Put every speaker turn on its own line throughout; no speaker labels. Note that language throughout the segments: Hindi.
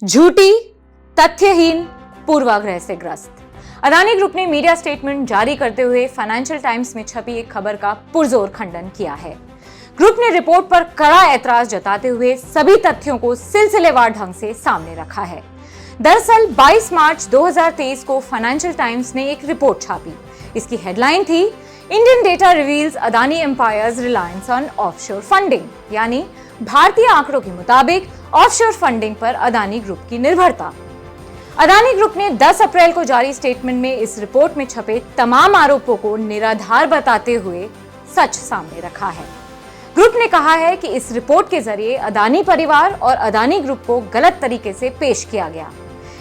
झूठी, तथ्यहीन, पूर्वाग्रह से ग्रस्त। अदानी ग्रुप ने मीडिया स्टेटमेंट जारी करते हुए फाइनेंशियल टाइम्स में छपी एक खबर का पुरजोर खंडन किया है। ग्रुप ने रिपोर्ट पर कड़ा ऐतराज जताते हुए सभी तथ्यों को सिलसिलेवार ढंग से सामने रखा है। दरअसल 22 मार्च 2023 को फाइनेंशियल टाइम्स ने एक रिपोर्ट छापी। इसकी हेडलाइन थी Indian data reveals Adani empire's reliance on offshore funding, यानी भारतीय आंकड़ों के मुताबिक ऑफशोर फंडिंग पर अदानी ग्रुप की निर्भरता। अदानी ग्रुप ने 10 अप्रैल को जारी स्टेटमेंट में इस रिपोर्ट में छपे तमाम आरोपों को निराधार बताते हुए सच सामने रखा है। ग्रुप ने कहा है कि इस रिपोर्ट के जरिए अदानी परिवार और अदानी ग्रुप को गलत तरीके से पेश किया गया।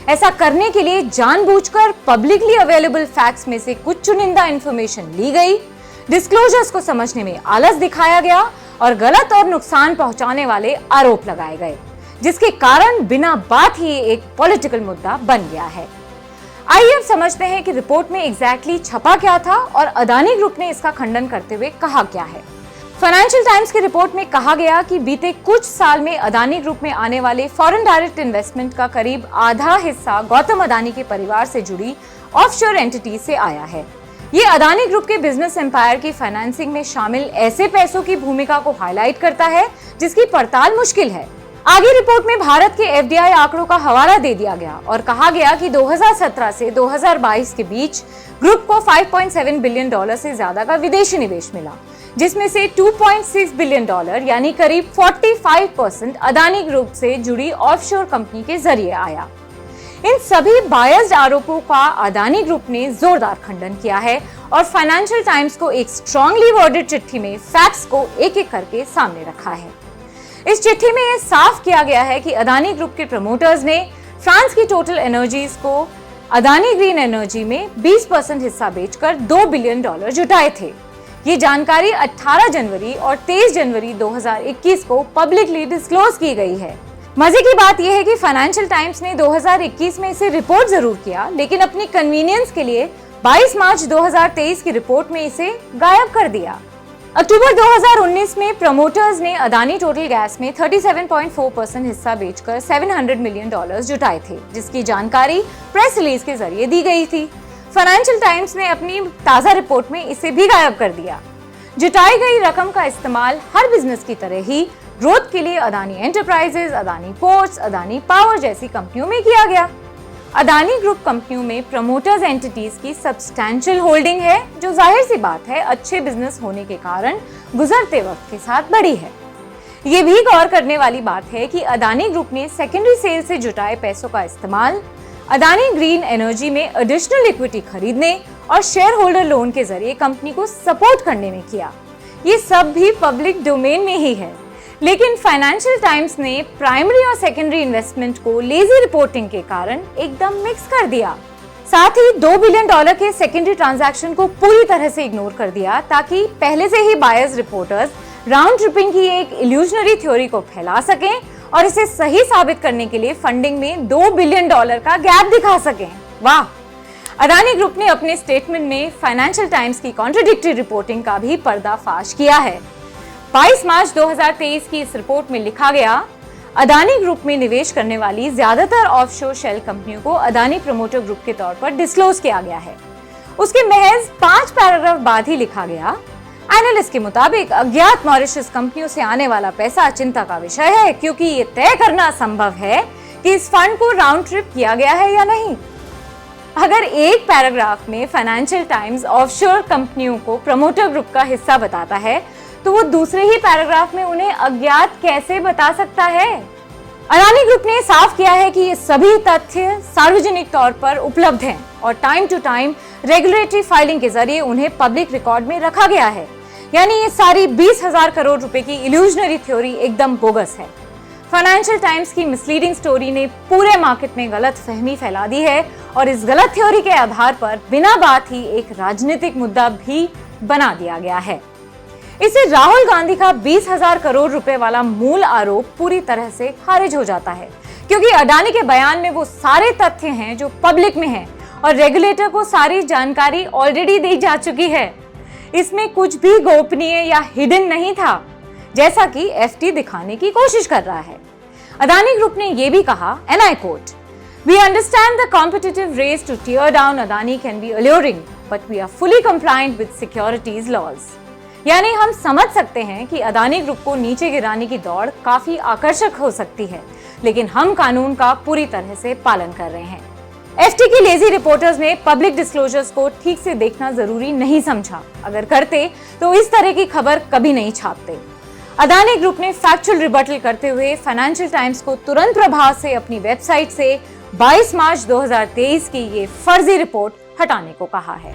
ऐसा करने के लिए जानबूझकर पब्लिकली अवेलेबल फैक्ट्स में से कुछ चुनिंदा इंफॉर्मेशन ली गई, डिस्क्लोजर्स को समझने में आलस दिखाया गया और गलत और नुकसान पहुंचाने वाले आरोप लगाए गए, जिसके कारण बिना बात ही एक पॉलिटिकल मुद्दा बन गया है। आइए अब समझते हैं कि रिपोर्ट में एग्जैक्टली छपा क्या था और अदानी ग्रुप ने इसका खंडन करते हुए कहा क्या है। फाइनेंशियल टाइम्स की रिपोर्ट में कहा गया कि बीते कुछ साल में अदानी ग्रुप में आने वाले फॉरेन डायरेक्ट इन्वेस्टमेंट का करीब आधा हिस्सा गौतम अदानी के परिवार से जुड़ी ऑफशोर एंटिटी से आया है। ये अदानी ग्रुप के बिजनेस एम्पायर की फाइनेंसिंग में शामिल ऐसे पैसों की भूमिका को हाईलाइट करता है जिसकी पड़ताल मुश्किल है। आगे रिपोर्ट में भारत के एफडीआई आंकड़ों का हवाला दे दिया गया और कहा गया कि 2017 से 2022 के बीच ग्रुप को $5.7 बिलियन से ज्यादा का विदेशी निवेश मिला, जिसमें से $2.6 बिलियन यानी करीब 45% अदानी ग्रुप से जुड़ी ऑफशोर कंपनी के जरिए आया। इन सभी बायस्ड आरोपों का अदानी ग्रुप ने जोरदार खंडन किया है और फाइनेंशियल टाइम्स को एक स्ट्रांगली वर्डेड चिट्ठी में फैक्ट्स को एक एक करके सामने रखा है। इस चिट्ठी में यह साफ किया गया है कि अदानी ग्रुप के प्रमोटर्स ने फ्रांस की टोटल एनर्जीज को अदानी ग्रीन एनर्जी में 20% हिस्सा बेचकर $2 बिलियन जुटाए थे। ये जानकारी 18 जनवरी और 23 जनवरी 2021 को पब्लिकली डिस्क्लोज की गई है। मजे की बात यह है कि फाइनेंशियल टाइम्स ने 2021 में इसे रिपोर्ट जरूर किया, लेकिन अपनी कन्वीनियंस के लिए 22 मार्च 2023 की रिपोर्ट में इसे गायब कर दिया। अक्टूबर 2019 में प्रमोटर्स ने अदानी टोटल गैस में 37.4% हिस्सा बेचकर $700 मिलियन जुटाए थे, जिसकी जानकारी प्रेस रिलीज के जरिए दी गई थी। फाइनेंशियल टाइम्स ने अपनी ताजा रिपोर्ट में इसे भी गायब कर दिया। जुटाई गई रकम का इस्तेमाल हर बिजनेस की तरह ही ग्रोथ के लिए Adani enterprises, Adani ports, Adani power जैसी कंपनियों में किया गया। अदानी ग्रुप कंपनियों में प्रमोटर्स एंटिटीज की सब्सटैंशियल होल्डिंग है, जो जाहिर सी बात है अच्छे बिजनेस होने के कारण गुजरते वक्त के साथ बढ़ी है। ये भी गौर करने वाली बात है कि अदानी ग्रुप ने सेकेंडरी सेल से जुटाए पैसों का इस्तेमाल अदानी ग्रीन एनर्जी में एडिशनल इक्विटी खरीदने और शेयर होल्डर लोन के जरिए कंपनी को सपोर्ट करने में किया। ये सब भी पब्लिक डोमेन में ही है, लेकिन फाइनेंशियल टाइम्स ने प्राइमरी और सेकेंडरी इन्वेस्टमेंट को लेजी रिपोर्टिंग के कारण एकदम मिक्स कर दिया। साथ ही $2 बिलियन के सेकेंडरी ट्रांजैक्शन को पूरी तरह से इग्नोर कर दिया, ताकि पहले से ही बायर्स रिपोर्टर्स राउंड ट्रिपिंग की एक इल्यूजनरी थ्योरी को फैला सकें और इसे सही साबित करने के लिए फंडिंग में $2 बिलियन का गैप दिखा सकें। वाह! अदानी ग्रुप ने अपने स्टेटमेंट में फाइनेंशियल टाइम्स की कॉन्ट्रडिक्टरी रिपोर्टिंग का भी पर्दाफाश किया है। 22 मार्च 2023 की इस रिपोर्ट में लिखा गया, अदानी ग्रुप में निवेश करने वाली ज्यादातर ऑफशोर शेल कंपनियों को अदानी प्रमोटर ग्रुप के तौर पर डिस्क्लोज किया गया है। उसके महज 5 पैराग्राफ बाद ही लिखा गया, एनालिस्ट के मुताबिक अज्ञात मॉरिशस कंपनियों से आने वाला पैसा चिंता का विषय है, क्योंकि ये तय करना असंभव है कि इस फंड को राउंड ट्रिप किया गया है या नहीं। अगर एक पैराग्राफ में फाइनेंशियल टाइम्स ऑफशोर कंपनियों को प्रमोटर ग्रुप का हिस्सा बताता है, तो वो दूसरे ही पैराग्राफ में उन्हें अज्ञात कैसे बता सकता है। अदानी ग्रुप ने साफ किया है कि ये सभी तथ्य सार्वजनिक तौर पर उपलब्ध हैं और time to time regulatory filing के जरिए उन्हें पब्लिक रिकॉर्ड में रखा गया है। यानी ये सारी 20,000 करोड़ रुपए की इल्यूजनरी थ्योरी एकदम बोगस है। फाइनेंशियल टाइम्स की मिसलीडिंग स्टोरी ने पूरे मार्केट में गलत फहमी फैला दी है और इस गलत थ्योरी के आधार पर बिना बात ही एक राजनीतिक मुद्दा भी बना दिया गया है। इससे राहुल गांधी का 20,000 करोड़ रुपए वाला मूल आरोप पूरी तरह से खारिज हो जाता है, क्योंकि अडानी के बयान में वो सारे तथ्य हैं जो पब्लिक में हैं और रेगुलेटर को सारी जानकारी ऑलरेडी दी जा चुकी है। इसमें कुछ भी गोपनीय या हिडन नहीं था, जैसा कि एफटी दिखाने की कोशिश कर रहा है। अदानी ग्रुप ने यह भी कहा, and I quote, We understand the competitive race to tear down Adani can be alluring, but we are fully compliant with securities laws. यानी हम समझ सकते हैं कि अदानी ग्रुप को नीचे गिराने की दौड़ काफी आकर्षक हो सकती है, लेकिन हम कानून का पूरी तरह से पालन कर रहे हैं। एफटी की लेजी रिपोर्टर्स ने पब्लिक डिस्क्लोजर्स को ठीक से देखना जरूरी नहीं समझा। अगर करते तो इस तरह की खबर कभी नहीं छापते। अदानी ग्रुप ने फैक्चुअल रिबटल करते हुए फाइनेंशियल टाइम्स को तुरंत प्रभाव से अपनी वेबसाइट से 22 मार्च 2023 की ये फर्जी रिपोर्ट हटाने को कहा है।